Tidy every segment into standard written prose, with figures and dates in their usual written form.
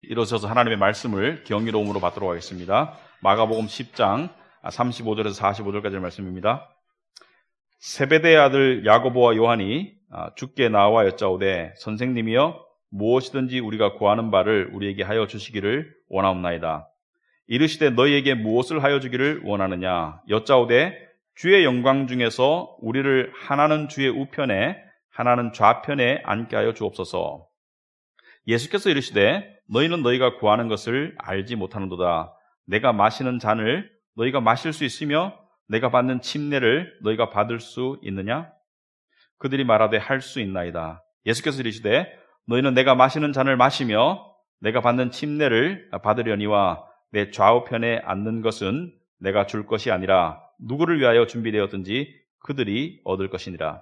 일어서서 하나님의 말씀을 경이로움으로 받도록 하겠습니다. 마가복음 10장 35절에서 45절까지의 말씀입니다. 세베대의 아들 야고보와 요한이 주께 나와 여짜오되 선생님이여 무엇이든지 우리가 구하는 바를 우리에게 하여 주시기를 원하옵나이다. 이르시되 너희에게 무엇을 하여 주기를 원하느냐 여짜오되 주의 영광 중에서 우리를 하나는 주의 우편에 하나는 좌편에 앉게 하여 주옵소서. 예수께서 이르시되 너희는 너희가 구하는 것을 알지 못하는도다. 내가 마시는 잔을 너희가 마실 수 있으며 내가 받는 침례를 너희가 받을 수 있느냐? 그들이 말하되 할 수 있나이다. 예수께서 이르시되 너희는 내가 마시는 잔을 마시며 내가 받는 침례를 받으려니와 내 좌우편에 앉는 것은 내가 줄 것이 아니라 누구를 위하여 준비되었든지 그들이 얻을 것이니라.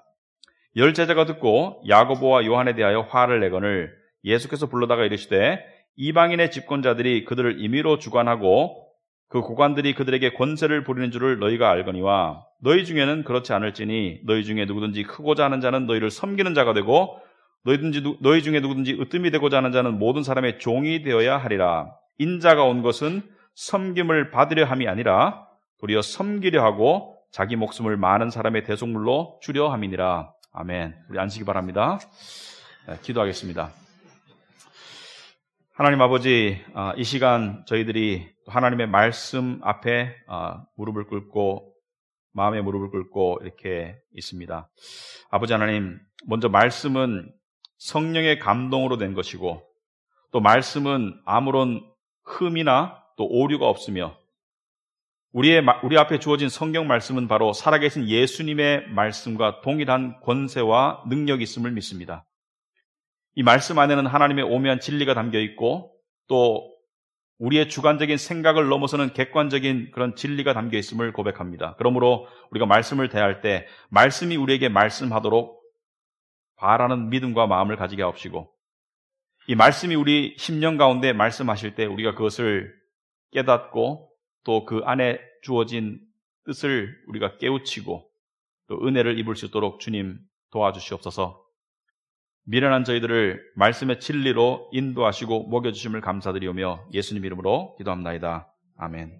열 제자가 듣고 야고보와 요한에 대하여 화를 내거늘 예수께서 불러다가 이르시되 이방인의 집권자들이 그들을 임의로 주관하고 그 고관들이 그들에게 권세를 부리는 줄을 너희가 알거니와 너희 중에는 그렇지 않을지니 너희 중에 누구든지 크고자 하는 자는 너희를 섬기는 자가 되고 너희 중에 누구든지 으뜸이 되고자 하는 자는 모든 사람의 종이 되어야 하리라. 인자가 온 것은 섬김을 받으려 함이 아니라 도리어 섬기려 하고 자기 목숨을 많은 사람의 대속물로 주려 함이니라. 아멘. 우리 앉으시기 바랍니다. 기도하겠습니다. 하나님 아버지, 이 시간 저희들이 하나님의 말씀 앞에 무릎을 꿇고 마음에 무릎을 꿇고 이렇게 있습니다. 아버지 하나님, 먼저 말씀은 성령의 감동으로 된 것이고 또 말씀은 아무런 흠이나 또 오류가 없으며 우리 앞에 주어진 성경 말씀은 바로 살아계신 예수님의 말씀과 동일한 권세와 능력이 있음을 믿습니다. 이 말씀 안에는 하나님의 오묘한 진리가 담겨 있고 또 우리의 주관적인 생각을 넘어서는 객관적인 그런 진리가 담겨 있음을 고백합니다. 그러므로 우리가 말씀을 대할 때 말씀이 우리에게 말씀하도록 바라는 믿음과 마음을 가지게 하옵시고 이 말씀이 우리 심령 가운데 말씀하실 때 우리가 그것을 깨닫고 또 그 안에 주어진 뜻을 우리가 깨우치고 또 은혜를 입을 수 있도록 주님 도와주시옵소서. 미련한 저희들을 말씀의 진리로 인도하시고 먹여주심을 감사드리오며 예수님 이름으로 기도합나이다. 아멘.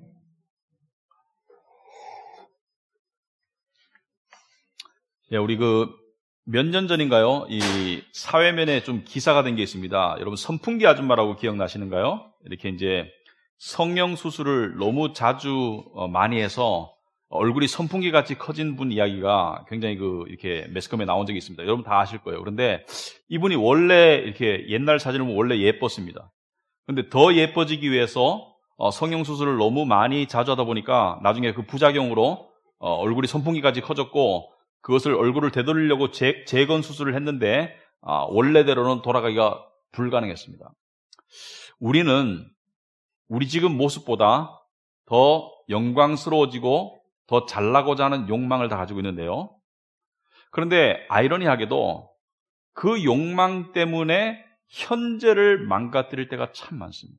우리 몇 년 전인가요? 이 사회면에 좀 기사가 된 게 있습니다. 여러분 선풍기 아줌마라고 기억나시는가요? 이렇게 이제 성형 수술을 너무 자주 많이 해서 얼굴이 선풍기 같이 커진 분 이야기가 굉장히 이렇게 매스컴에 나온 적이 있습니다. 여러분 다 아실 거예요. 그런데 이분이 원래 이렇게 옛날 사진을 보면 원래 예뻤습니다. 그런데 더 예뻐지기 위해서 성형 수술을 너무 많이 자주 하다 보니까 나중에 그 부작용으로 얼굴이 선풍기까지 커졌고 그것을 얼굴을 되돌리려고 재건 수술을 했는데 원래대로는 돌아가기가 불가능했습니다. 우리는 우리 지금 모습보다 더 영광스러워지고 더 잘나고자 하는 욕망을 다 가지고 있는데요. 그런데 아이러니하게도 그 욕망 때문에 현재를 망가뜨릴 때가 참 많습니다.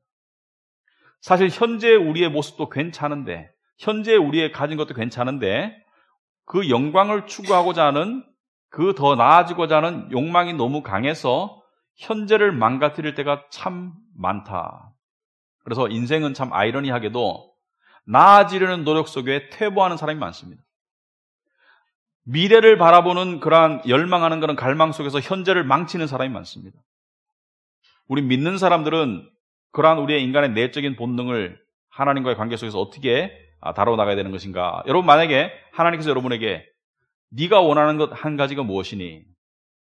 사실 현재 우리의 모습도 괜찮은데 현재 우리의 가진 것도 괜찮은데 그 영광을 추구하고자 하는 그 더 나아지고자 하는 욕망이 너무 강해서 현재를 망가뜨릴 때가 참 많다. 그래서 인생은 참 아이러니하게도 나아지려는 노력 속에 퇴보하는 사람이 많습니다. 미래를 바라보는 그러한 열망하는 그런 갈망 속에서 현재를 망치는 사람이 많습니다. 우리 믿는 사람들은 그러한 우리의 인간의 내적인 본능을 하나님과의 관계 속에서 어떻게 다뤄나가야 되는 것인가? 여러분 만약에 하나님께서 여러분에게 네가 원하는 것 한 가지가 무엇이니?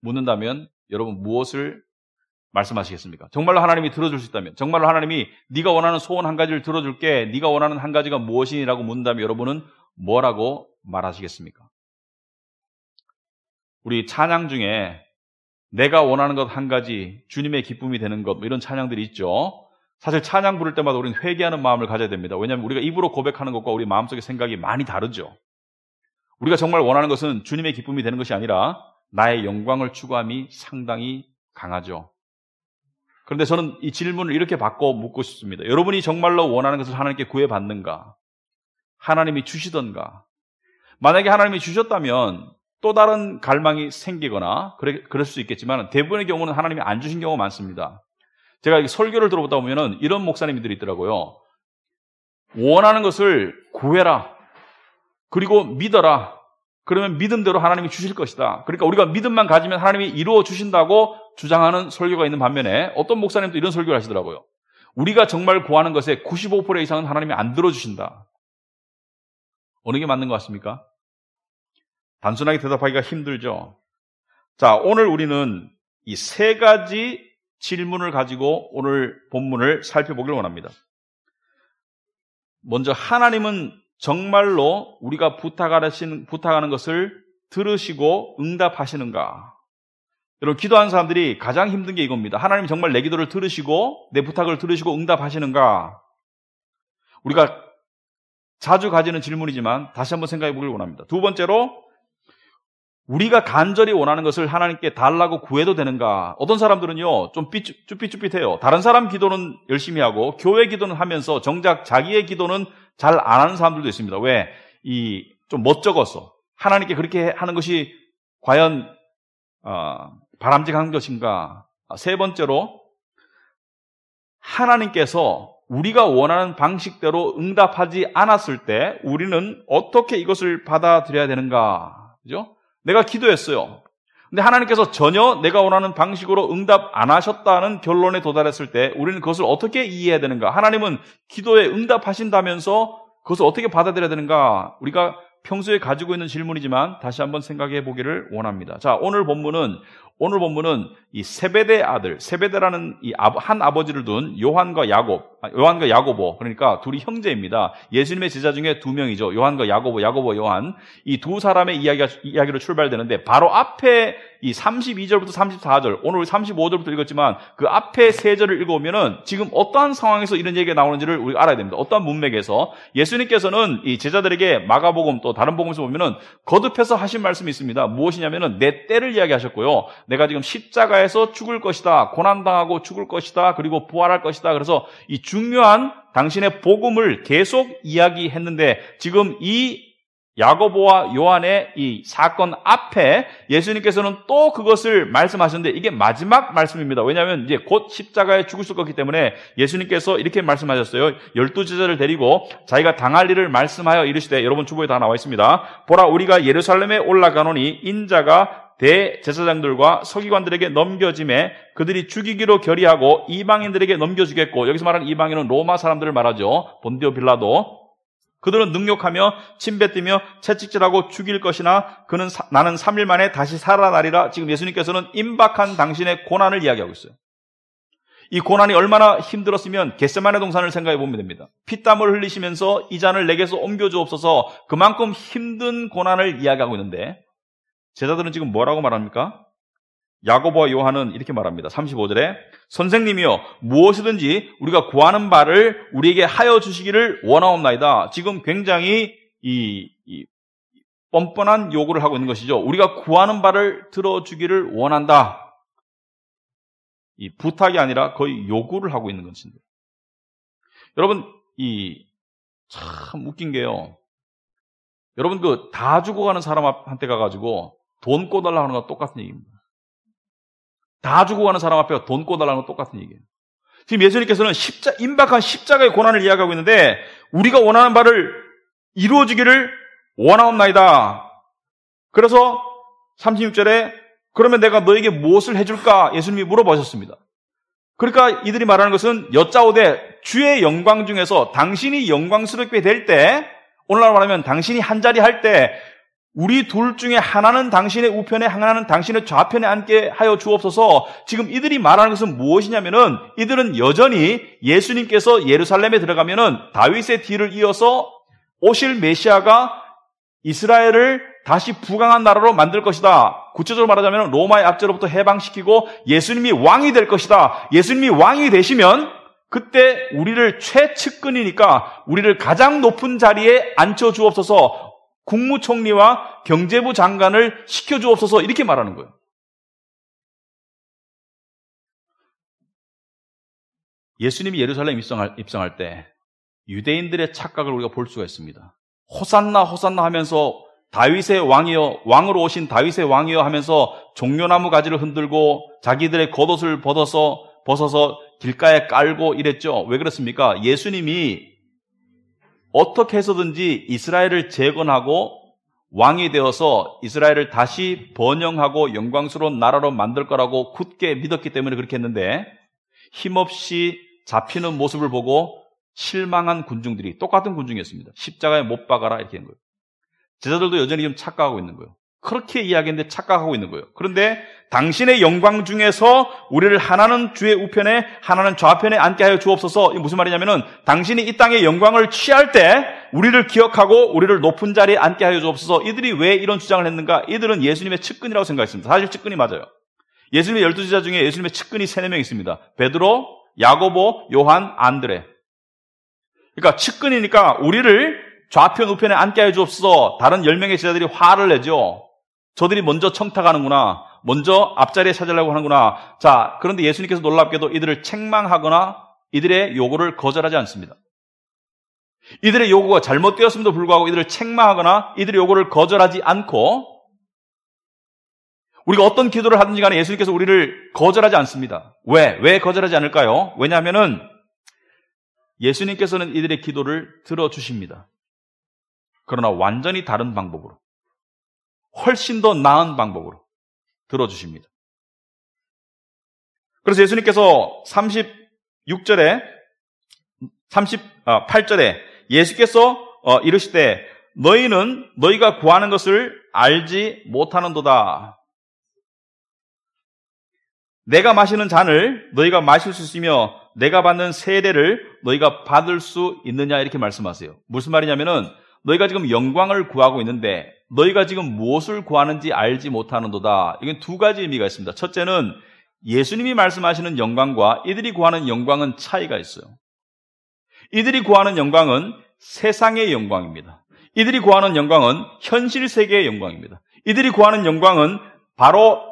묻는다면 여러분 무엇을 말씀하시겠습니까? 정말로 하나님이 들어줄 수 있다면 정말로 하나님이 네가 원하는 소원 한 가지를 들어줄게 네가 원하는 한 가지가 무엇이니라고 묻는다면 여러분은 뭐라고 말하시겠습니까? 우리 찬양 중에 내가 원하는 것 한 가지 주님의 기쁨이 되는 것 이런 찬양들이 있죠. 사실 찬양 부를 때마다 우리는 회개하는 마음을 가져야 됩니다. 왜냐하면 우리가 입으로 고백하는 것과 우리 마음속의 생각이 많이 다르죠. 우리가 정말 원하는 것은 주님의 기쁨이 되는 것이 아니라 나의 영광을 추구함이 상당히 강하죠. 그런데 저는 이 질문을 이렇게 바꿔 묻고 싶습니다. 여러분이 정말로 원하는 것을 하나님께 구해받는가? 하나님이 주시던가? 만약에 하나님이 주셨다면 또 다른 갈망이 생기거나 그럴 수 있겠지만 대부분의 경우는 하나님이 안 주신 경우가 많습니다. 제가 설교를 들어보다 보면은 이런 목사님들이 있더라고요. 원하는 것을 구해라. 그리고 믿어라. 그러면 믿음대로 하나님이 주실 것이다. 그러니까 우리가 믿음만 가지면 하나님이 이루어 주신다고 주장하는 설교가 있는 반면에 어떤 목사님도 이런 설교를 하시더라고요. 우리가 정말 구하는 것의 95% 이상은 하나님이 안 들어주신다. 어느 게 맞는 것 같습니까? 단순하게 대답하기가 힘들죠. 자, 오늘 우리는 이 세 가지 질문을 가지고 오늘 본문을 살펴보길 원합니다. 먼저 하나님은 정말로 우리가 부탁하는 것을 들으시고 응답하시는가? 여러분, 기도하는 사람들이 가장 힘든 게 이겁니다. 하나님 정말 내 기도를 들으시고 내 부탁을 들으시고 응답하시는가? 우리가 자주 가지는 질문이지만 다시 한번 생각해 보길 원합니다. 두 번째로, 우리가 간절히 원하는 것을 하나님께 달라고 구해도 되는가? 어떤 사람들은요, 좀 쭈삣쭈삣해요. 다른 사람 기도는 열심히 하고 교회 기도는 하면서 정작 자기의 기도는 잘 안 하는 사람들도 있습니다. 왜? 좀 멋쩍어서 하나님께 그렇게 하는 것이 과연 바람직한 것인가? 세 번째로, 하나님께서 우리가 원하는 방식대로 응답하지 않았을 때 우리는 어떻게 이것을 받아들여야 되는가? 그죠? 내가 기도했어요. 근데 하나님께서 전혀 내가 원하는 방식으로 응답 안 하셨다는 결론에 도달했을 때 우리는 그것을 어떻게 이해해야 되는가? 하나님은 기도에 응답하신다면서 그것을 어떻게 받아들여야 되는가? 우리가 평소에 가지고 있는 질문이지만 다시 한번 생각해 보기를 원합니다. 자, 오늘 본문은 이 세베대 아들, 세베대라는 이 한 아버지를 둔 요한과 야고보, 그러니까 둘이 형제입니다. 예수님의 제자 중에 두 명이죠. 요한과 야고보, 요한. 이 두 사람의 이야기로 출발되는데 바로 앞에 이 32절부터 34절, 오늘 35절부터 읽었지만 그 앞에 세 절을 읽어보면은 지금 어떠한 상황에서 이런 얘기가 나오는지를 우리가 알아야 됩니다. 어떠한 문맥에서 예수님께서는 이 제자들에게 마가복음 또 다른 복음에서 보면은 거듭해서 하신 말씀이 있습니다. 무엇이냐면은 내 때를 이야기하셨고요. 내가 지금 십자가에서 죽을 것이다. 고난당하고 죽을 것이다. 그리고 부활할 것이다. 그래서 이 중요한 당신의 복음을 계속 이야기했는데 지금 이 야고보와 요한의 이 사건 앞에 예수님께서는 또 그것을 말씀하셨는데 이게 마지막 말씀입니다. 왜냐하면 이제 곧 십자가에 죽으실 거기 때문에 예수님께서 이렇게 말씀하셨어요. 12제자를 데리고 자기가 당할 일을 말씀하여 이르시되, 여러분 주보에 다 나와 있습니다. 보라, 우리가 예루살렘에 올라가노니 인자가 대제사장들과 서기관들에게 넘겨짐에 그들이 죽이기로 결의하고 이방인들에게 넘겨주겠고, 여기서 말하는 이방인은 로마 사람들을 말하죠. 본디오 빌라도. 그들은 능욕하며 침뱉으며 채찍질하고 죽일 것이나 나는 3일 만에 다시 살아나리라. 지금 예수님께서는 임박한 당신의 고난을 이야기하고 있어요. 이 고난이 얼마나 힘들었으면 겟세마네 동산을 생각해 보면 됩니다. 피땀을 흘리시면서 이 잔을 내게서 옮겨주옵소서, 그만큼 힘든 고난을 이야기하고 있는데 제자들은 지금 뭐라고 말합니까? 야고보와 요한은 이렇게 말합니다. 35절에 선생님이여, 무엇이든지 우리가 구하는 바를 우리에게 하여 주시기를 원하옵나이다. 지금 굉장히 이 뻔뻔한 요구를 하고 있는 것이죠. 우리가 구하는 바를 들어주기를 원한다. 이 부탁이 아니라 거의 요구를 하고 있는 것인데, 여러분, 참 웃긴 게요. 여러분, 다 죽어가는 사람한테 가가지고 돈 꿔달라고 하는 거 똑같은 얘기입니다. 다 죽어가는 사람 앞에 돈 꿔달라는 건 똑같은 얘기예요. 지금 예수님께서는 임박한 십자가의 고난을 이야기하고 있는데 우리가 원하는 바를 이루어지기를 원하옵나이다. 그래서 36절에 그러면 내가 너에게 무엇을 해줄까? 예수님이 물어보셨습니다. 그러니까 이들이 말하는 것은 여짜오되 주의 영광 중에서 당신이 영광스럽게 될 때, 오늘날 말하면 당신이 한 자리 할 때 우리 둘 중에 하나는 당신의 우편에, 하나는 당신의 좌편에 앉게 하여 주옵소서. 지금 이들이 말하는 것은 무엇이냐면은 이들은 여전히 예수님께서 예루살렘에 들어가면은 다윗의 뒤를 이어서 오실 메시아가 이스라엘을 다시 부강한 나라로 만들 것이다. 구체적으로 말하자면 로마의 압제로부터 해방시키고 예수님이 왕이 될 것이다. 예수님이 왕이 되시면 그때 우리를 최측근이니까 우리를 가장 높은 자리에 앉혀 주옵소서, 국무총리와 경제부 장관을 시켜주옵소서, 이렇게 말하는 거예요. 예수님이 예루살렘 입성할 때 유대인들의 착각을 우리가 볼 수가 있습니다. 호산나 호산나 하면서 다윗의 왕이여, 왕으로 오신 다윗의 왕이여 하면서 종려나무 가지를 흔들고 자기들의 겉옷을 벗어서 벗어서 길가에 깔고 이랬죠. 왜 그렇습니까? 예수님이 어떻게 해서든지 이스라엘을 재건하고 왕이 되어서 이스라엘을 다시 번영하고 영광스러운 나라로 만들 거라고 굳게 믿었기 때문에 그렇게 했는데, 힘없이 잡히는 모습을 보고 실망한 군중들이, 똑같은 군중이었습니다. 십자가에 못 박아라 이렇게 한 거예요. 제자들도 여전히 좀 착각하고 있는 거예요. 그렇게 이야기했는데 착각하고 있는 거예요. 그런데 당신의 영광 중에서 우리를 하나는 주의 우편에 하나는 좌편에 앉게 하여 주옵소서. 이게 무슨 말이냐면은, 당신이 이 땅의 영광을 취할 때 우리를 기억하고 우리를 높은 자리에 앉게 하여 주옵소서. 이들이 왜 이런 주장을 했는가? 이들은 예수님의 측근이라고 생각했습니다. 사실 측근이 맞아요. 예수님의 12제자 중에 예수님의 측근이 3-4명 있습니다. 베드로, 야고보, 요한, 안드레. 그러니까 측근이니까 우리를 좌편 우편에 앉게 해 주옵소서. 다른 10명의 제자들이 화를 내죠. 저들이 먼저 청탁하는구나. 먼저 앞자리에 찾으려고 하는구나. 자, 그런데 예수님께서 놀랍게도 이들을 책망하거나 이들의 요구를 거절하지 않습니다. 이들의 요구가 잘못되었음에도 불구하고 이들을 책망하거나 이들의 요구를 거절하지 않고, 우리가 어떤 기도를 하든지 간에 예수님께서 우리를 거절하지 않습니다. 왜 거절하지 않을까요? 왜냐하면은 예수님께서는 이들의 기도를 들어주십니다. 그러나 완전히 다른 방법으로, 훨씬 더 나은 방법으로 들어주십니다. 그래서 예수님께서 38절에 예수께서 이르시되 너희는 너희가 구하는 것을 알지 못하는도다. 내가 마시는 잔을 너희가 마실 수 있으며 내가 받는 세례를 너희가 받을 수 있느냐 이렇게 말씀하세요. 무슨 말이냐면은, 너희가 지금 영광을 구하고 있는데 너희가 지금 무엇을 구하는지 알지 못하는도다. 이건 2가지 의미가 있습니다. 첫째는 예수님이 말씀하시는 영광과 이들이 구하는 영광은 차이가 있어요. 이들이 구하는 영광은 세상의 영광입니다. 이들이 구하는 영광은 현실 세계의 영광입니다. 이들이 구하는 영광은 바로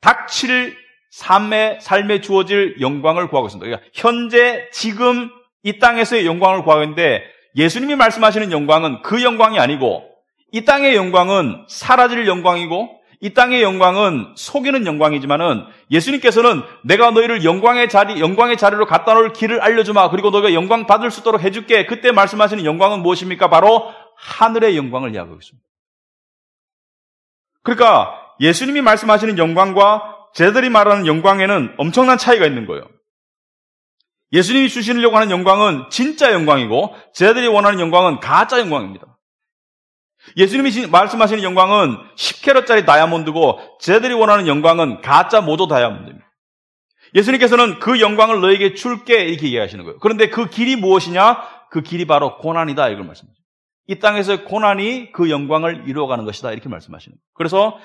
닥칠 삶에 주어질 영광을 구하고 있습니다. 그러니까 현재 지금 이 땅에서의 영광을 구하고 있는데, 예수님이 말씀하시는 영광은 그 영광이 아니고, 이 땅의 영광은 사라질 영광이고 이 땅의 영광은 속이는 영광이지만은, 예수님께서는 내가 너희를 영광의 자리로 갖다 놓을 길을 알려주마. 그리고 너희가 영광 받을 수 있도록 해줄게. 그때 말씀하시는 영광은 무엇입니까? 바로 하늘의 영광을 이야기하고 있습니다. 그러니까 예수님이 말씀하시는 영광과 제자들이 말하는 영광에는 엄청난 차이가 있는 거예요. 예수님이 주시려고 하는 영광은 진짜 영광이고, 제자들이 원하는 영광은 가짜 영광입니다. 예수님이 말씀하시는 영광은 10캐럿짜리 다이아몬드고, 제자들이 원하는 영광은 가짜 모도 다이아몬드입니다. 예수님께서는 그 영광을 너에게 줄게 이렇게 얘기하시는 거예요. 그런데 그 길이 무엇이냐? 그 길이 바로 고난이다 이걸 말씀하시죠. 이 땅에서의 고난이 그 영광을 이루어가는 것이다 이렇게 말씀하시는 거예요. 그래서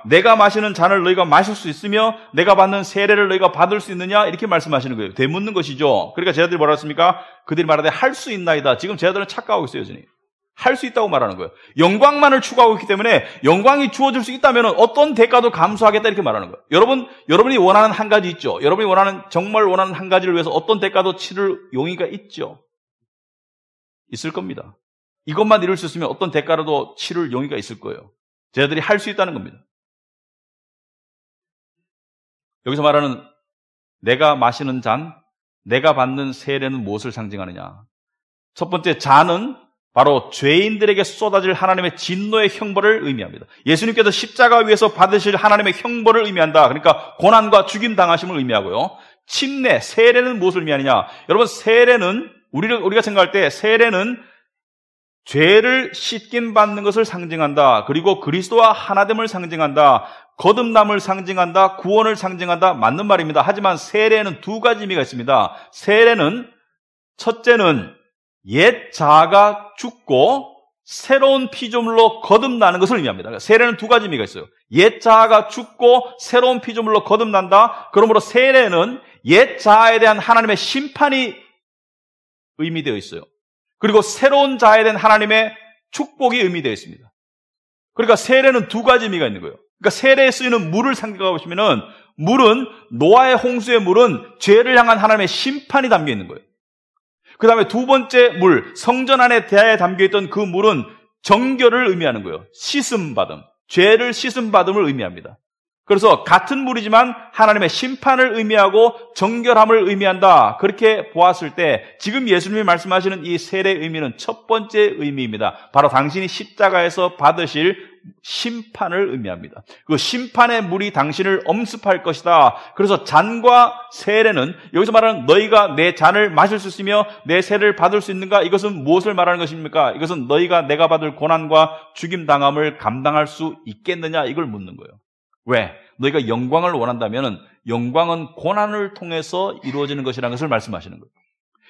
내가 마시는 잔을 너희가 마실 수 있으며 내가 받는 세례를 너희가 받을 수 있느냐 이렇게 말씀하시는 거예요. 되묻는 것이죠. 그러니까 제자들이 뭐라 했습니까? 그들이 말하되 할 수 있나이다. 지금 제자들은 착각하고 있어요. 여전히 할 수 있다고 말하는 거예요. 영광만을 추구하고 있기 때문에 영광이 주어질 수 있다면 어떤 대가도 감수하겠다 이렇게 말하는 거예요. 여러분이 원하는 한 가지 있죠. 여러분이 정말 원하는 한 가지를 위해서 어떤 대가도 치를 용의가 있죠. 있을 겁니다. 이것만 이룰 수 있으면 어떤 대가라도 치를 용의가 있을 거예요. 제자들이 할 수 있다는 겁니다. 여기서 말하는 내가 마시는 잔, 내가 받는 세례는 무엇을 상징하느냐? 첫 번째, 잔은 바로 죄인들에게 쏟아질 하나님의 진노의 형벌을 의미합니다. 예수님께서 십자가 위에서 받으실 하나님의 형벌을 의미한다. 그러니까 고난과 죽임 당하심을 의미하고요. 침례, 세례는 무엇을 의미하느냐? 여러분, 세례는 우리가 생각할 때 세례는 죄를 씻김 받는 것을 상징한다. 그리고 그리스도와 하나됨을 상징한다. 거듭남을 상징한다. 구원을 상징한다. 맞는 말입니다. 하지만 세례에는 2가지 의미가 있습니다. 세례는 첫째는 옛 자아가 죽고 새로운 피조물로 거듭나는 것을 의미합니다. 그러니까 세례는 2가지 의미가 있어요. 옛 자아가 죽고 새로운 피조물로 거듭난다. 그러므로 세례는 옛 자아에 대한 하나님의 심판이 의미되어 있어요. 그리고 새로운 자아에 대한 하나님의 축복이 의미되어 있습니다. 그러니까 세례는 2가지 의미가 있는 거예요. 그러니까 세례에 쓰이는 물을 생각해 보시면은, 물은 노아의 홍수의 물은 죄를 향한 하나님의 심판이 담겨 있는 거예요. 그 다음에 2번째 물, 성전 안에 대하에 담겨있던 그 물은 정결을 의미하는 거예요. 씻음받음, 죄를 씻음받음을 의미합니다. 그래서 같은 물이지만 하나님의 심판을 의미하고 정결함을 의미한다. 그렇게 보았을 때 지금 예수님이 말씀하시는 이 세례의 의미는 첫 번째 의미입니다. 바로 당신이 십자가에서 받으실 심판을 의미합니다. 그 심판의 물이 당신을 엄습할 것이다. 그래서 잔과 세례는 여기서 말하는 너희가 내 잔을 마실 수 있으며 내 세례를 받을 수 있는가? 이것은 무엇을 말하는 것입니까? 이것은 너희가 내가 받을 고난과 죽임당함을 감당할 수 있겠느냐? 이걸 묻는 거예요. 왜? 너희가 영광을 원한다면 영광은 고난을 통해서 이루어지는 것이라는 것을 말씀하시는 거예요.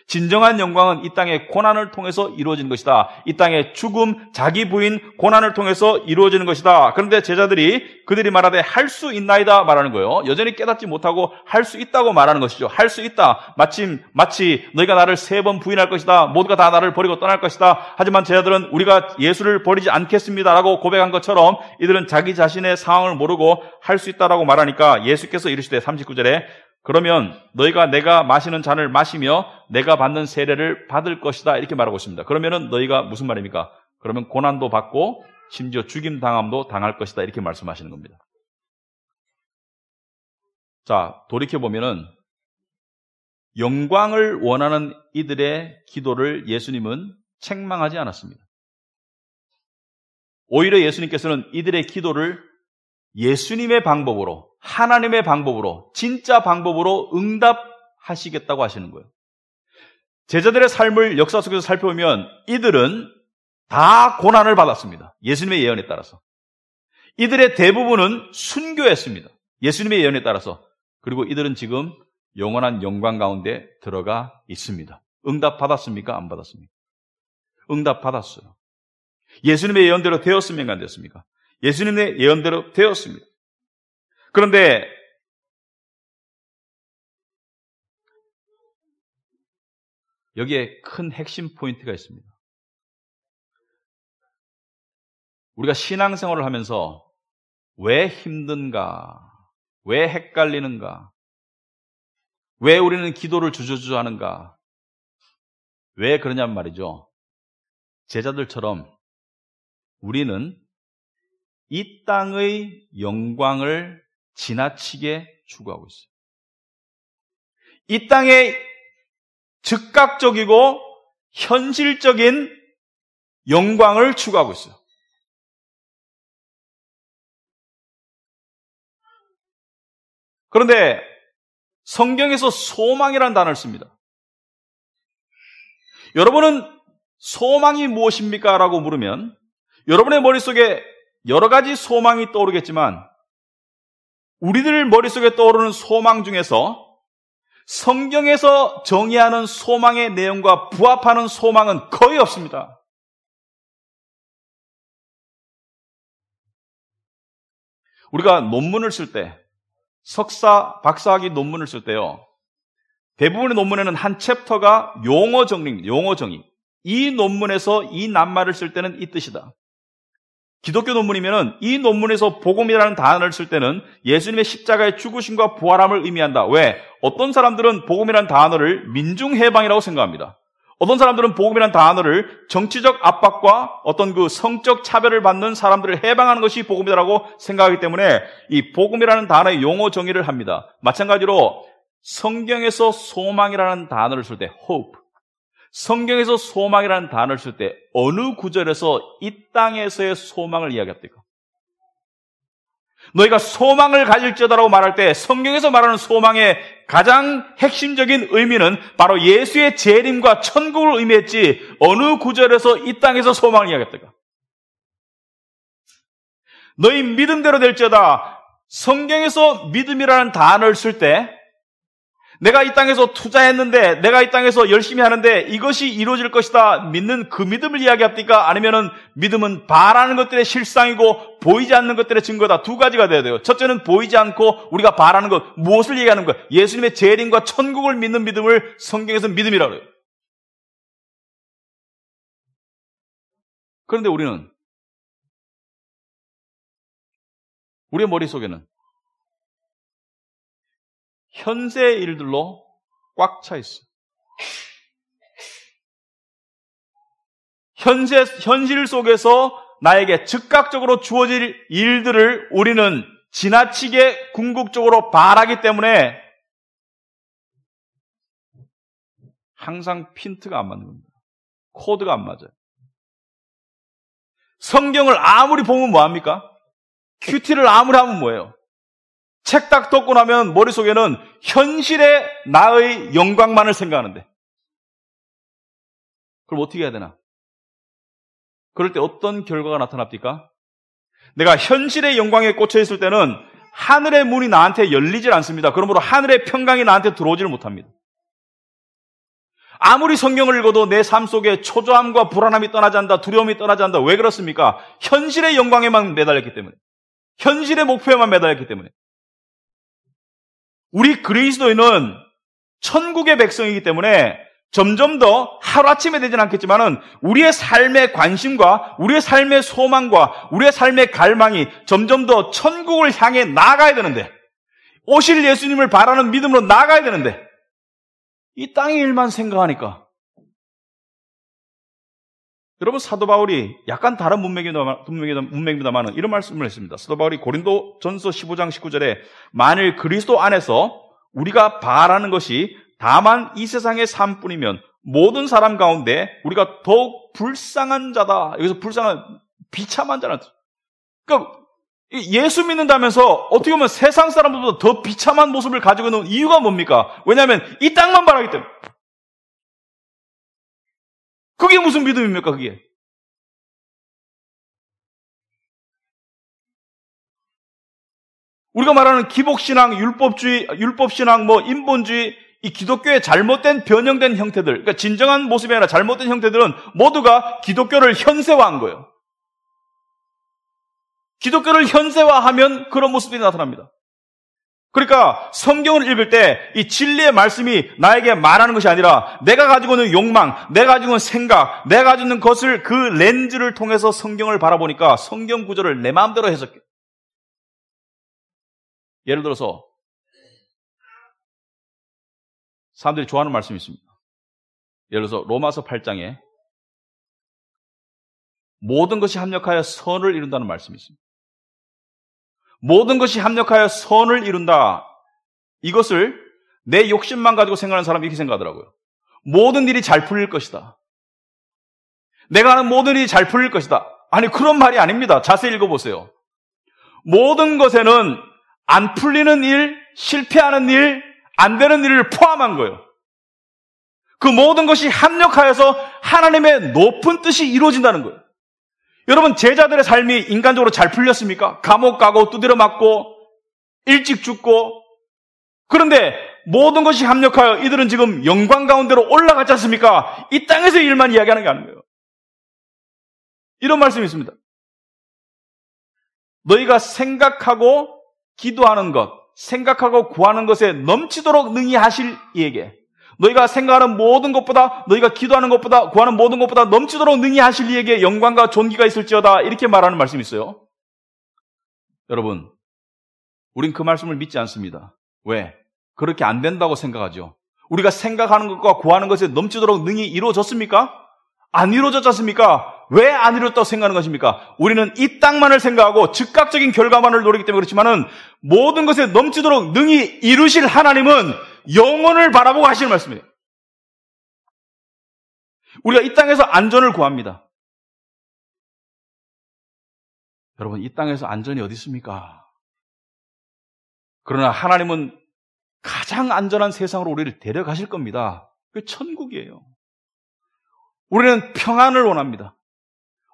진정한 영광은 이 땅의 고난을 통해서 이루어지는 것이다. 이 땅의 죽음, 자기 부인, 고난을 통해서 이루어지는 것이다. 그런데 제자들이 그들이 말하되 할 수 있나이다 말하는 거예요. 여전히 깨닫지 못하고 할 수 있다고 말하는 것이죠. 할 수 있다. 마치 너희가 나를 3번 부인할 것이다. 모두가 다 나를 버리고 떠날 것이다. 하지만 제자들은 우리가 예수를 버리지 않겠습니다라고 고백한 것처럼 이들은 자기 자신의 상황을 모르고 할 수 있다라고 말하니까 예수께서 이르시되 39절에 그러면 너희가 내가 마시는 잔을 마시며 내가 받는 세례를 받을 것이다 이렇게 말하고 있습니다. 그러면은 너희가 무슨 말입니까? 그러면 고난도 받고 심지어 죽임 당함도 당할 것이다 이렇게 말씀하시는 겁니다. 자, 돌이켜보면은 영광을 원하는 이들의 기도를 예수님은 책망하지 않았습니다. 오히려 예수님께서는 이들의 기도를 예수님의 방법으로, 하나님의 방법으로, 진짜 방법으로 응답하시겠다고 하시는 거예요. 제자들의 삶을 역사 속에서 살펴보면 이들은 다 고난을 받았습니다. 예수님의 예언에 따라서. 이들의 대부분은 순교했습니다. 예수님의 예언에 따라서. 그리고 이들은 지금 영원한 영광 가운데 들어가 있습니다. 응답 받았습니까? 안 받았습니까? 응답 받았어요. 예수님의 예언대로 되었습니까? 안 됐습니까? 예수님의 예언대로 되었습니다. 그런데 여기에 큰 핵심 포인트가 있습니다. 우리가 신앙생활을 하면서 왜 힘든가? 왜 헷갈리는가? 왜 우리는 기도를 주저주저 하는가? 왜 그러냐면 말이죠. 제자들처럼 우리는 이 땅의 영광을 지나치게 추구하고 있어요. 이 땅의 즉각적이고 현실적인 영광을 추구하고 있어요. 그런데 성경에서 소망이라는 단어를 씁니다. 여러분은 소망이 무엇입니까? 라고 물으면 여러분의 머릿속에 여러 가지 소망이 떠오르겠지만 우리들 머릿속에 떠오르는 소망 중에서 성경에서 정의하는 소망의 내용과 부합하는 소망은 거의 없습니다. 우리가 논문을 쓸 때, 석사, 박사학위 논문을 쓸 때요, 대부분의 논문에는 한 챕터가 용어 정리입니다. 용어 정의. 이 논문에서 이 낱말을 쓸 때는 이 뜻이다. 기독교 논문이면은 이 논문에서 복음이라는 단어를 쓸 때는 예수님의 십자가의 죽으심과 부활함을 의미한다. 왜? 어떤 사람들은 복음이라는 단어를 민중해방이라고 생각합니다. 어떤 사람들은 복음이라는 단어를 정치적 압박과 어떤 그 성적 차별을 받는 사람들을 해방하는 것이 복음이라고 생각하기 때문에 이 복음이라는 단어의 용어 정의를 합니다. 마찬가지로 성경에서 소망이라는 단어를 쓸 때 hope, 성경에서 소망이라는 단어를 쓸 때 어느 구절에서 이 땅에서의 소망을 이야기합니까? 너희가 소망을 가질지어다라고 말할 때 성경에서 말하는 소망의 가장 핵심적인 의미는 바로 예수의 재림과 천국을 의미했지 어느 구절에서 이 땅에서 소망을 이야기합니까? 너희 믿음대로 될지어다. 성경에서 믿음이라는 단어를 쓸 때 내가 이 땅에서 투자했는데, 내가 이 땅에서 열심히 하는데 이것이 이루어질 것이다. 믿는 그 믿음을 이야기합니까? 아니면은 믿음은 바라는 것들의 실상이고 보이지 않는 것들의 증거다. 두 가지가 돼야 돼요. 첫째는 보이지 않고 우리가 바라는 것, 무엇을 얘기하는 것? 예수님의 재림과 천국을 믿는 믿음을 성경에서 믿음이라고 해요. 그런데 우리는 우리의 머릿속에는 현세의 일들로 꽉 차 있어요. 현실 속에서 나에게 즉각적으로 주어질 일들을 우리는 지나치게 궁극적으로 바라기 때문에 항상 핀트가 안 맞는 겁니다. 코드가 안 맞아요. 성경을 아무리 보면 뭐합니까? 큐티를 아무리 하면 뭐예요? 책 딱 덮고 나면 머릿속에는 현실의 나의 영광만을 생각하는데 그럼 어떻게 해야 되나? 그럴 때 어떤 결과가 나타납니까? 내가 현실의 영광에 꽂혀 있을 때는 하늘의 문이 나한테 열리질 않습니다. 그러므로 하늘의 평강이 나한테 들어오지를 못합니다. 아무리 성경을 읽어도 내 삶 속에 초조함과 불안함이 떠나지 않는다, 두려움이 떠나지 않는다. 왜 그렇습니까? 현실의 영광에만 매달렸기 때문에. 현실의 목표에만 매달렸기 때문에. 우리 그리스도인은 천국의 백성이기 때문에 점점 더 하루아침에 되지는 않겠지만은 우리의 삶의 관심과 우리의 삶의 소망과 우리의 삶의 갈망이 점점 더 천국을 향해 나아가야 되는데, 오실 예수님을 바라는 믿음으로 나아가야 되는데 이 땅의 일만 생각하니까. 여러분, 사도 바울이 약간 다른 문맥입니다만 이런 말씀을 했습니다. 사도 바울이 고린도 전서 15장 19절에 만일 그리스도 안에서 우리가 바라는 것이 다만 이 세상의 삶뿐이면 모든 사람 가운데 우리가 더욱 불쌍한 자다. 여기서 불쌍한, 비참한 자는. 그러니까 예수 믿는다면서 어떻게 보면 세상 사람들보다 더 비참한 모습을 가지고 있는 이유가 뭡니까? 왜냐하면 이 땅만 바라기 때문에. 그게 무슨 믿음입니까, 그게? 우리가 말하는 기복신앙, 율법신앙, 인본주의, 이 기독교의 잘못된 변형된 형태들, 그러니까 진정한 모습이 아니라 잘못된 형태들은 모두가 기독교를 현세화한 거예요. 기독교를 현세화하면 그런 모습들이 나타납니다. 그러니까 성경을 읽을 때 이 진리의 말씀이 나에게 말하는 것이 아니라 내가 가지고 있는 욕망, 내가 가지고 있는 생각, 내가 가지고 있는 것을 그 렌즈를 통해서 성경을 바라보니까 성경 구절을 내 마음대로 해석해. 예를 들어서 사람들이 좋아하는 말씀이 있습니다. 예를 들어서 로마서 8장에 모든 것이 합력하여 선을 이룬다는 말씀이 있습니다. 모든 것이 합력하여 선을 이룬다. 이것을 내 욕심만 가지고 생각하는 사람이 이렇게 생각하더라고요. 모든 일이 잘 풀릴 것이다. 내가 하는 모든 일이 잘 풀릴 것이다. 아니, 그런 말이 아닙니다. 자세히 읽어보세요. 모든 것에는 안 풀리는 일, 실패하는 일, 안 되는 일을 포함한 거예요. 그 모든 것이 합력하여서 하나님의 높은 뜻이 이루어진다는 거예요. 여러분, 제자들의 삶이 인간적으로 잘 풀렸습니까? 감옥 가고 두드려 맞고 일찍 죽고. 그런데 모든 것이 합력하여 이들은 지금 영광 가운데로 올라갔지 않습니까? 이 땅에서 일만 이야기하는 게 아니에요. 이런 말씀이 있습니다. 너희가 생각하고 기도하는 것, 생각하고 구하는 것에 넘치도록 능히 하실 이에게, 너희가 생각하는 모든 것보다, 너희가 기도하는 것보다, 구하는 모든 것보다 넘치도록 능히 하실 이에게 영광과 존귀가 있을지어다. 이렇게 말하는 말씀이 있어요. 여러분, 우린 그 말씀을 믿지 않습니다. 왜? 그렇게 안 된다고 생각하죠. 우리가 생각하는 것과 구하는 것에 넘치도록 능히 이루어졌습니까? 안 이루어졌지 않습니까? 왜 안 이루어졌다고 생각하는 것입니까? 우리는 이 땅만을 생각하고 즉각적인 결과만을 노리기 때문에 그렇지만은 모든 것에 넘치도록 능히 이루실 하나님은 영혼을 바라보고 하시는 말씀이에요. 우리가 이 땅에서 안전을 구합니다. 여러분, 이 땅에서 안전이 어디 있습니까? 그러나 하나님은 가장 안전한 세상으로 우리를 데려가실 겁니다. 그게 천국이에요. 우리는 평안을 원합니다.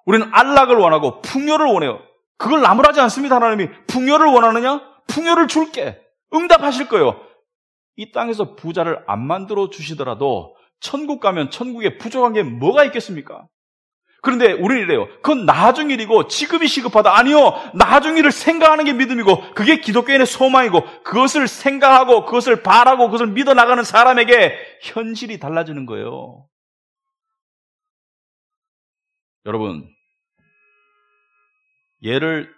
우리는 안락을 원하고 풍요를 원해요. 그걸 나무라지 않습니다. 하나님이 풍요를 원하느냐? 풍요를 줄게. 응답하실 거예요. 이 땅에서 부자를 안 만들어 주시더라도 천국 가면 천국에 부족한 게 뭐가 있겠습니까? 그런데 우리는 이래요. 그건 나중 일이고 지금이 시급하다. 아니요. 나중 일을 생각하는 게 믿음이고 그게 기독교인의 소망이고 그것을 생각하고 그것을 바라고 그것을 믿어 나가는 사람에게 현실이 달라지는 거예요. 여러분, 예를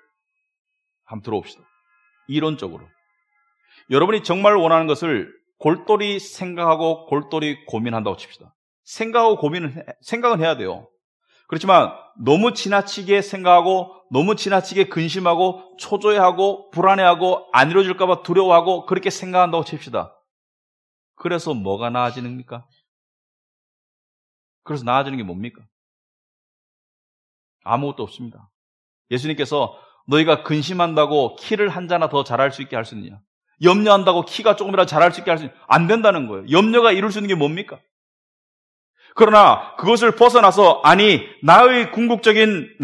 한번 들어봅시다. 이론적으로. 여러분이 정말 원하는 것을 골똘히 생각하고 골똘히 고민한다고 칩시다. 생각은 해야 돼요. 그렇지만 너무 지나치게 생각하고 너무 지나치게 근심하고 초조해하고 불안해하고 안 이루어질까 봐 두려워하고 그렇게 생각한다고 칩시다. 그래서 뭐가 나아지는입니까? 그래서 나아지는 게 뭡니까? 아무것도 없습니다. 예수님께서 너희가 근심한다고 키를 한 자나 더 자랄 수 있게 할 수 있느냐? 염려한다고 키가 조금이라도 자랄 수 있게 할 수 있느냐? 안 된다는 거예요. 염려가 이룰 수 있는 게 뭡니까? 그러나 그것을 벗어나서 아니 나의 궁극적인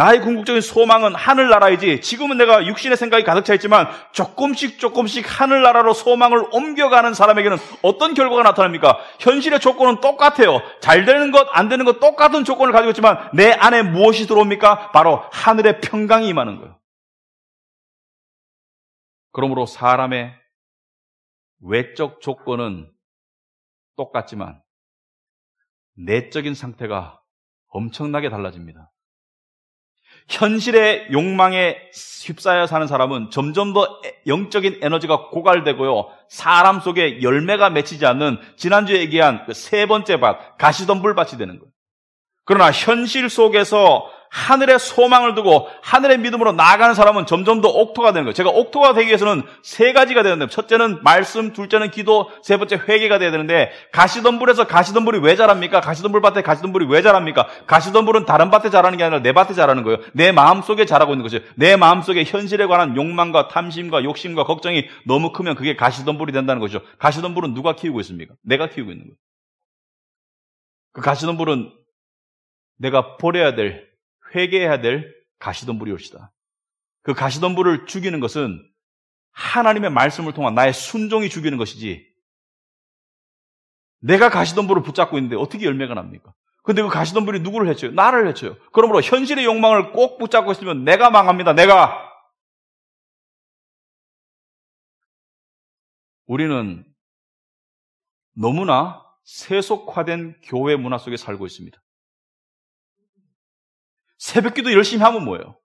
소망은 하늘나라이지, 지금은 내가 육신의 생각이 가득 차 있지만 조금씩 하늘나라로 소망을 옮겨가는 사람에게는 어떤 결과가 나타납니까? 현실의 조건은 똑같아요. 잘 되는 것, 안 되는 것 똑같은 조건을 가지고 있지만 내 안에 무엇이 들어옵니까? 바로 하늘의 평강이 임하는 거예요. 그러므로 사람의 외적 조건은 똑같지만 내적인 상태가 엄청나게 달라집니다. 현실의 욕망에 휩싸여 사는 사람은 점점 더 영적인 에너지가 고갈되고요, 사람 속에 열매가 맺히지 않는 지난주에 얘기한 그 세 번째 밭, 가시덤불 밭이 되는 거예요. 그러나 현실 속에서 하늘의 소망을 두고 하늘의 믿음으로 나아가는 사람은 점점 더 옥토가 되는 거예요. 제가 옥토가 되기 위해서는 세 가지가 되는데, 첫째는 말씀, 둘째는 기도, 세 번째 회개가 돼야 되는데, 가시덤불에서 가시덤불이 왜 자랍니까? 가시덤불 밭에 가시덤불이 왜 자랍니까? 가시덤불은 다른 밭에 자라는 게 아니라 내 밭에 자라는 거예요. 내 마음속에 자라고 있는 거죠. 내 마음속에 현실에 관한 욕망과 탐심과 욕심과 걱정이 너무 크면 그게 가시덤불이 된다는 거죠. 가시덤불은 누가 키우고 있습니까? 내가 키우고 있는 거예요. 그 가시덤불은 내가 버려야 될, 회개해야 될 가시덤불이 올시다. 그 가시덤불을 죽이는 것은 하나님의 말씀을 통한 나의 순종이 죽이는 것이지, 내가 가시덤불을 붙잡고 있는데 어떻게 열매가 납니까? 근데 그 가시덤불이 누구를 해쳐요? 나를 해쳐요. 그러므로 현실의 욕망을 꼭 붙잡고 있으면 내가 망합니다. 우리는 너무나 세속화된 교회 문화 속에 살고 있습니다. 새벽기도 열심히 하면 뭐예요?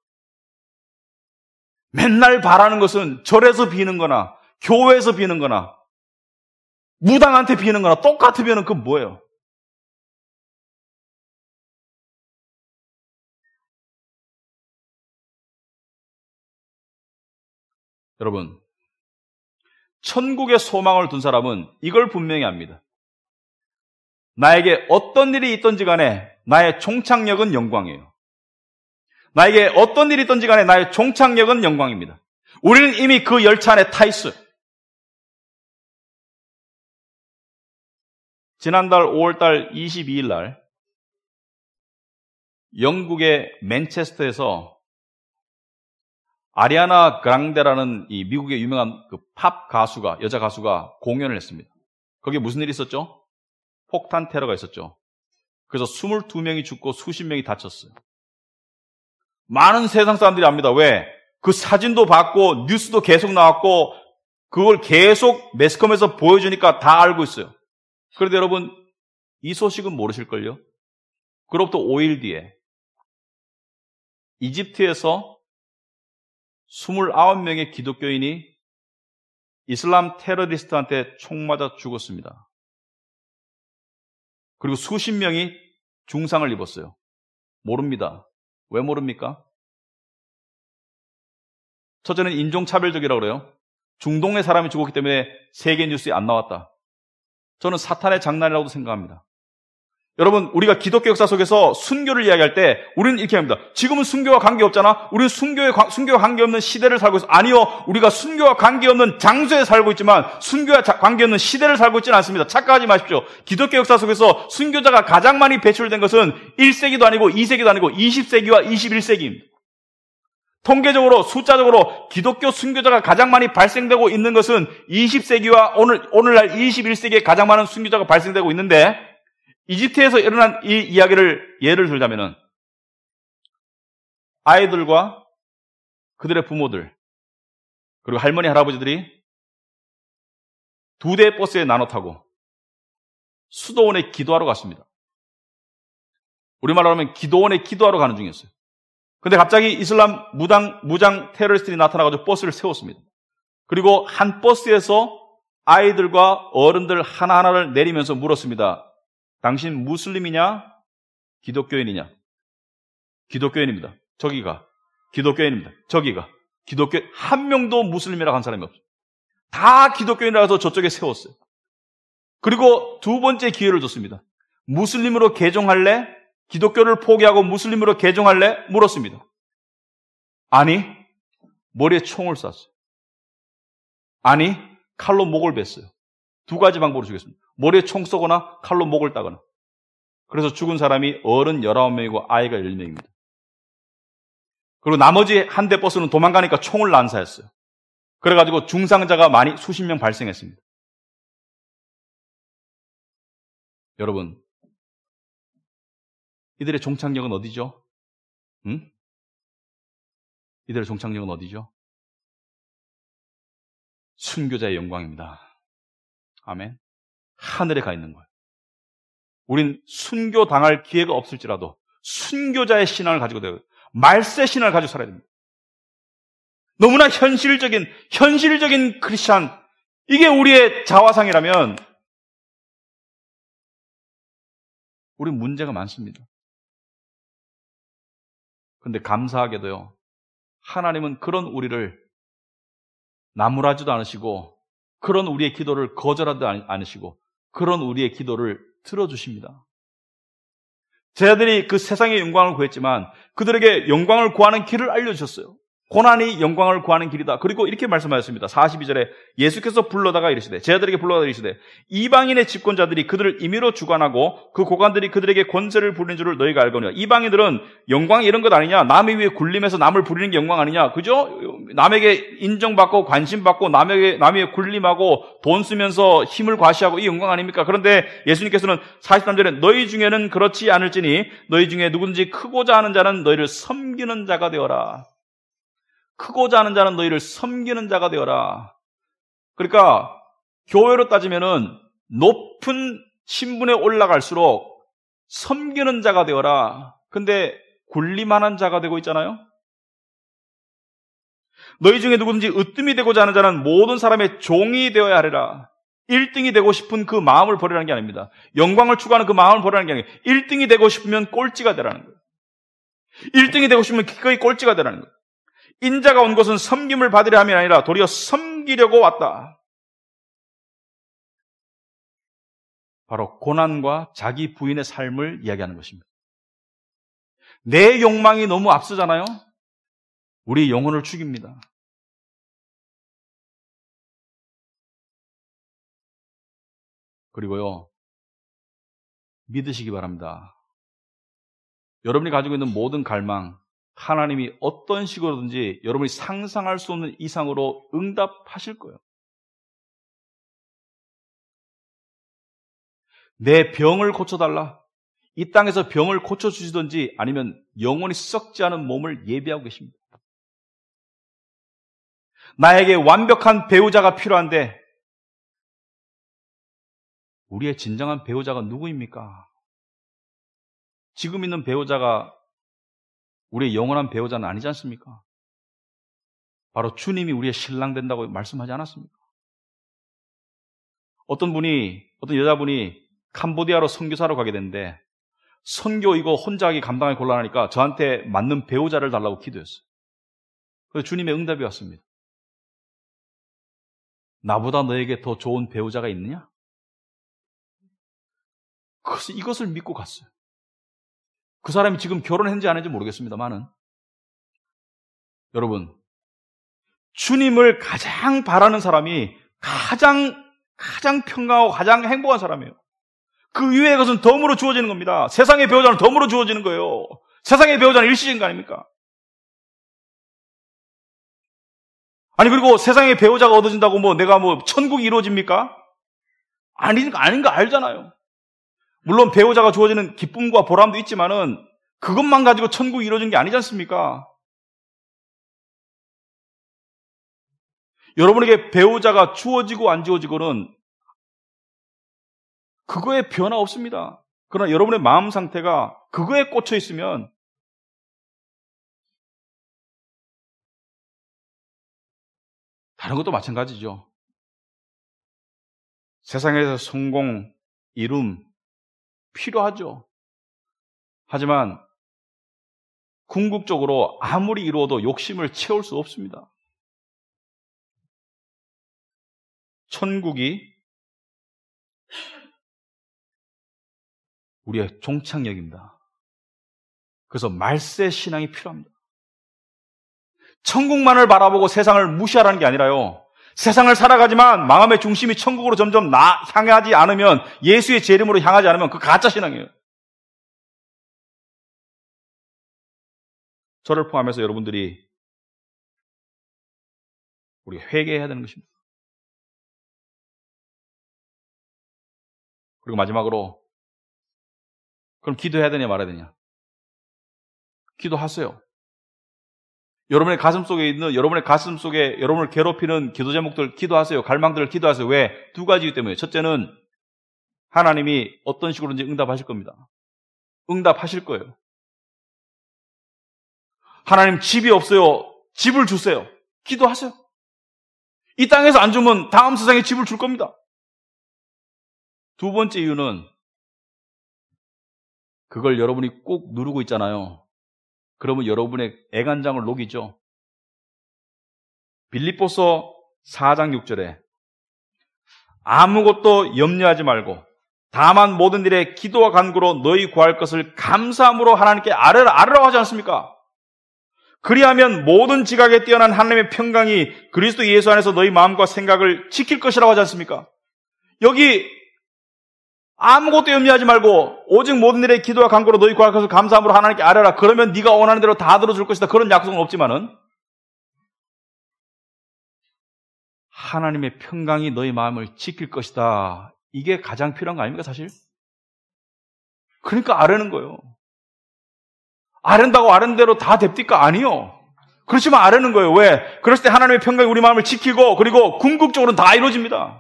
맨날 바라는 것은 절에서 비는 거나 교회에서 비는 거나 무당한테 비는 거나 똑같으면 그건 뭐예요? 여러분, 천국의 소망을 둔 사람은 이걸 분명히 압니다. 나에게 어떤 일이 있든지 간에 나의 종착역은 영광이에요. 나에게 어떤 일이 있든지 간에 나의 종착역은 영광입니다. 우리는 이미 그 열차 안에 타 있어요. 지난달 5월달 22일 날 영국의 맨체스터에서 아리아나 그랑데라는 이 미국의 유명한 그 팝 가수가, 여자 가수가 공연을 했습니다. 거기에 무슨 일이 있었죠? 폭탄 테러가 있었죠. 그래서 22명이 죽고 수십 명이 다쳤어요. 많은 세상 사람들이 압니다. 왜? 그 사진도 봤고 뉴스도 계속 나왔고 그걸 계속 매스컴에서 보여주니까 다 알고 있어요. 그런데 여러분, 이 소식은 모르실걸요? 그로부터 5일 뒤에 이집트에서 29명의 기독교인이 이슬람 테러리스트한테 총 맞아 죽었습니다. 그리고 수십 명이 중상을 입었어요. 모릅니다. 왜 모릅니까? 첫째는 인종차별적이라고 그래요. 중동의 사람이 죽었기 때문에 세계 뉴스에 안 나왔다. 저는 사탄의 장난이라고도 생각합니다. 여러분, 우리가 기독교 역사 속에서 순교를 이야기할 때 우리는 이렇게 합니다. 지금은 순교와 관계없잖아. 우리는 순교와 관계없는 시대를 살고 있어. 아니요, 우리가 순교와 관계없는 장소에 살고 있지만 순교와 관계없는 시대를 살고 있지는 않습니다. 착각하지 마십시오. 기독교 역사 속에서 순교자가 가장 많이 배출된 것은 1세기도 아니고 2세기도 아니고 20세기와 21세기입니다. 통계적으로, 숫자적으로 기독교 순교자가 가장 많이 발생되고 있는 것은 20세기와 오늘날 21세기에 가장 많은 순교자가 발생되고 있는데, 이집트에서 일어난 이 이야기를 예를 들자면은 아이들과 그들의 부모들 그리고 할머니 할아버지들이 두 대의 버스에 나눠 타고 수도원에 기도하러 갔습니다. 우리말로 하면 기도원에 기도하러 가는 중이었어요. 근데 갑자기 이슬람 무장 테러리스트들이 나타나가지고 버스를 세웠습니다. 그리고 한 버스에서 아이들과 어른들 하나하나를 내리면서 물었습니다. 당신 무슬림이냐? 기독교인이냐? 기독교인입니다. 저기가 기독교인입니다. 저기가 기독교, 한 명도 무슬림이라고 한 사람이 없어요. 다 기독교인이라서 저쪽에 세웠어요. 그리고 두 번째 기회를 줬습니다. 무슬림으로 개종할래? 기독교를 포기하고 무슬림으로 개종할래? 물었습니다. 아니, 머리에 총을 쐈어요. 아니, 칼로 목을 뱄어요. 두 가지 방법으로 죽였습니다. 머리에 총 쏘거나 칼로 목을 따거나. 그래서 죽은 사람이 어른 19명이고 아이가 10명입니다. 그리고 나머지 한 대 버스는 도망가니까 총을 난사했어요. 그래가지고 중상자가 많이 수십 명 발생했습니다. 여러분, 이들의 종착역은 어디죠? 응? 이들의 종착역은 어디죠? 순교자의 영광입니다. 아멘. 하늘에 가 있는 거예요. 우린 순교당할 기회가 없을지라도 순교자의 신앙을 가지고 되어요. 말세 신앙을 가지고 살아야 됩니다. 너무나 현실적인 크리스찬, 이게 우리의 자화상이라면 우리 문제가 많습니다. 그런데 감사하게도요, 하나님은 그런 우리를 나무라지도 않으시고 그런 우리의 기도를 거절하지 않으시고 그런 우리의 기도를 들어주십니다. 제자들이 그 세상의 영광을 구했지만 그들에게 영광을 구하는 길을 알려주셨어요. 고난이 영광을 구하는 길이다. 그리고 이렇게 말씀하셨습니다. 42절에 예수께서 불러다가 이르시되, 제자들에게 불러다가 이르시되, 이방인의 집권자들이 그들을 임의로 주관하고 그 고관들이 그들에게 권세를 부리는 줄을 너희가 알거니와. 이방인들은 영광이 이런 것 아니냐? 남의 위에 군림해서 남을 부리는 게 영광 아니냐? 그죠? 남에게 인정받고 관심받고 남의 위에 군림하고 돈 쓰면서 힘을 과시하고 이 영광 아닙니까? 그런데 예수님께서는 43절에 너희 중에는 그렇지 않을지니 너희 중에 누구든지 크고자 하는 자는 너희를 섬기는 자가 되어라. 크고자 하는 자는 너희를 섬기는 자가 되어라. 그러니까 교회로 따지면은 높은 신분에 올라갈수록 섬기는 자가 되어라. 근데 군림하는 자가 되고 있잖아요. 너희 중에 누구든지 으뜸이 되고자 하는 자는 모든 사람의 종이 되어야 하리라. 1등이 되고 싶은 그 마음을 버리라는 게 아닙니다. 영광을 추구하는 그 마음을 버리라는 게 아니에요. 1등이 되고 싶으면 꼴찌가 되라는 거예요. 1등이 되고 싶으면 기꺼이 꼴찌가 되라는 거예요. 인자가 온 것은 섬김을 받으려 함이 아니라 도리어 섬기려고 왔다. 바로 고난과 자기 부인의 삶을 이야기하는 것입니다. 내 욕망이 너무 앞서잖아요. 우리 영혼을 죽입니다. 그리고요, 믿으시기 바랍니다. 여러분이 가지고 있는 모든 갈망, 하나님이 어떤 식으로든지 여러분이 상상할 수 없는 이상으로 응답하실 거예요. 내 병을 고쳐달라. 이 땅에서 병을 고쳐주시든지 아니면 영원히 썩지 않은 몸을 예비하고 계십니다. 나에게 완벽한 배우자가 필요한데 우리의 진정한 배우자가 누구입니까? 지금 있는 배우자가 우리의 영원한 배우자는 아니지 않습니까? 바로 주님이 우리의 신랑 된다고 말씀하지 않았습니까? 어떤 여자분이 캄보디아로 선교사로 가게 됐는데 선교 이거 혼자 하기 감당하기 곤란하니까 저한테 맞는 배우자를 달라고 기도했어요. 그래서 주님의 응답이 왔습니다. 나보다 너에게 더 좋은 배우자가 있느냐? 그래서 이것을 믿고 갔어요. 그 사람이 지금 결혼했는지 안 했는지 모르겠습니다만은 여러분, 주님을 가장 바라는 사람이 가장 평강하고 가장 행복한 사람이에요. 그 이외의 것은 덤으로 주어지는 겁니다. 세상의 배우자는 덤으로 주어지는 거예요. 세상의 배우자는 일시적인 거 아닙니까? 아니, 그리고 세상의 배우자가 얻어진다고 내가 천국이 이루어집니까? 아닌 거 알잖아요. 물론 배우자가 주어지는 기쁨과 보람도 있지만은 그것만 가지고 천국이 이루어진 게 아니지 않습니까? 여러분에게 배우자가 주어지고 안 주어지고는 그거에 변화 없습니다. 그러나 여러분의 마음 상태가 그거에 꽂혀 있으면 다른 것도 마찬가지죠. 세상에서 성공, 이룸 필요하죠. 하지만 궁극적으로 아무리 이루어도 욕심을 채울 수 없습니다. 천국이 우리의 종착역입니다. 그래서 말세 신앙이 필요합니다. 천국만을 바라보고 세상을 무시하라는 게 아니라요. 세상을 살아가지만 마음의 중심이 천국으로 점점 향하지 않으면, 예수의 제 이름으로 향하지 않으면 그 가짜 신앙이에요. 저를 포함해서 여러분들이 우리 회개해야 되는 것입니다. 그리고 마지막으로, 그럼 기도해야 되냐 말아야 되냐? 기도하세요. 여러분의 가슴 속에 있는, 여러분의 가슴 속에 여러분을 괴롭히는 기도 제목들 기도하세요. 갈망들을 기도하세요. 왜? 두 가지이기 때문에. 첫째는 하나님이 어떤 식으로든지 응답하실 겁니다. 응답하실 거예요. 하나님 집이 없어요. 집을 주세요. 기도하세요. 이 땅에서 안 주면 다음 세상에 집을 줄 겁니다. 두 번째 이유는, 그걸 여러분이 꼭 누르고 있잖아요. 그러면 여러분의 애간장을 녹이죠. 빌립보서 4장 6절에 아무것도 염려하지 말고 다만 모든 일에 기도와 간구로 너희 구할 것을 감사함으로 하나님께 아뢰라고 하지 않습니까? 그리하면 모든 지각에 뛰어난 하나님의 평강이 그리스도 예수 안에서 너희 마음과 생각을 지킬 것이라고 하지 않습니까? 여기 아무것도 염려하지 말고 오직 모든 일에 기도와 간구로 너희 구할 것을 감사함으로 하나님께 아뢰라. 그러면 네가 원하는 대로 다 들어줄 것이다. 그런 약속은 없지만은 하나님의 평강이 너희 마음을 지킬 것이다. 이게 가장 필요한 거 아닙니까, 사실? 그러니까 아뢰는 거예요. 아랜다고 아랜 대로 다 됩니까? 아니요. 그렇지만 아뢰는 거예요. 왜? 그랬을 때 하나님의 평강이 우리 마음을 지키고, 그리고 궁극적으로는 다 이루어집니다.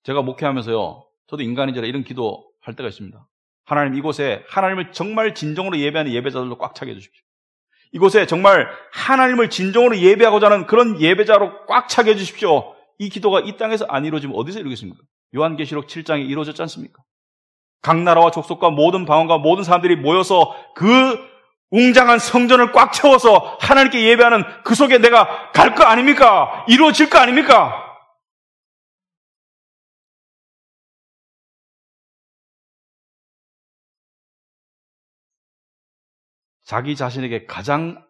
제가 목회하면서요, 저도 인간인지라 이런 기도 할 때가 있습니다. 하나님, 이곳에 하나님을 정말 진정으로 예배하는 예배자들로 꽉 차게 해주십시오. 이곳에 정말 하나님을 진정으로 예배하고자 하는 그런 예배자로 꽉 차게 해주십시오. 이 기도가 이 땅에서 안 이루어지면 어디서 이루겠습니까? 요한계시록 7장에 이루어졌지 않습니까? 각 나라와 족속과 모든 방언과 모든 사람들이 모여서 그 웅장한 성전을 꽉 채워서 하나님께 예배하는 그 속에 내가 갈 거 아닙니까? 이루어질 거 아닙니까? 자기 자신에게 가장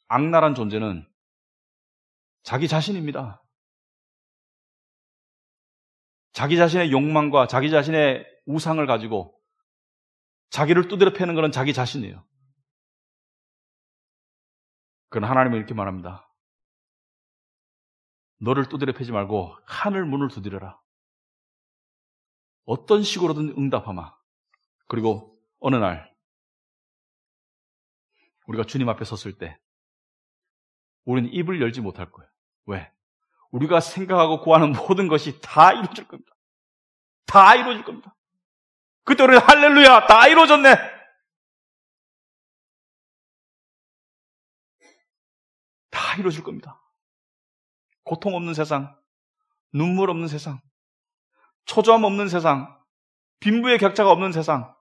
악랄한 존재는 자기 자신입니다. 자기 자신의 욕망과 자기 자신의 우상을 가지고 자기를 두드려 패는 것은 자기 자신이에요. 그러나 하나님은 이렇게 말합니다. 너를 두드려 패지 말고 하늘 문을 두드려라. 어떤 식으로든 응답하마. 그리고 어느 날 우리가 주님 앞에 섰을 때 우리는 입을 열지 못할 거예요. 왜? 우리가 생각하고 구하는 모든 것이 다 이루어질 겁니다. 다 이루어질 겁니다. 그때 우리는 할렐루야, 다 이루어졌네. 다 이루어질 겁니다. 고통 없는 세상, 눈물 없는 세상, 초조함 없는 세상, 빈부의 격차가 없는 세상,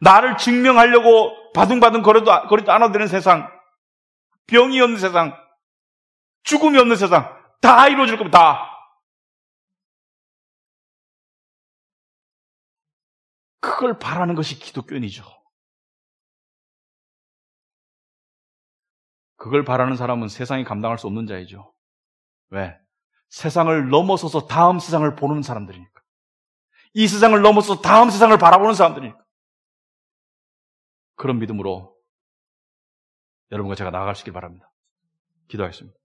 나를 증명하려고 바둥바둥 거리도 안아대는 세상, 병이 없는 세상, 죽음이 없는 세상, 다 이루어질 겁니다. 다. 그걸 바라는 것이 기독교인이죠. 그걸 바라는 사람은 세상이 감당할 수 없는 자이죠. 왜? 세상을 넘어서서 다음 세상을 보는 사람들이니까. 이 세상을 넘어서서 다음 세상을 바라보는 사람들이니까. 그런 믿음으로 여러분과 제가 나아갈 수 있길 바랍니다. 기도하겠습니다.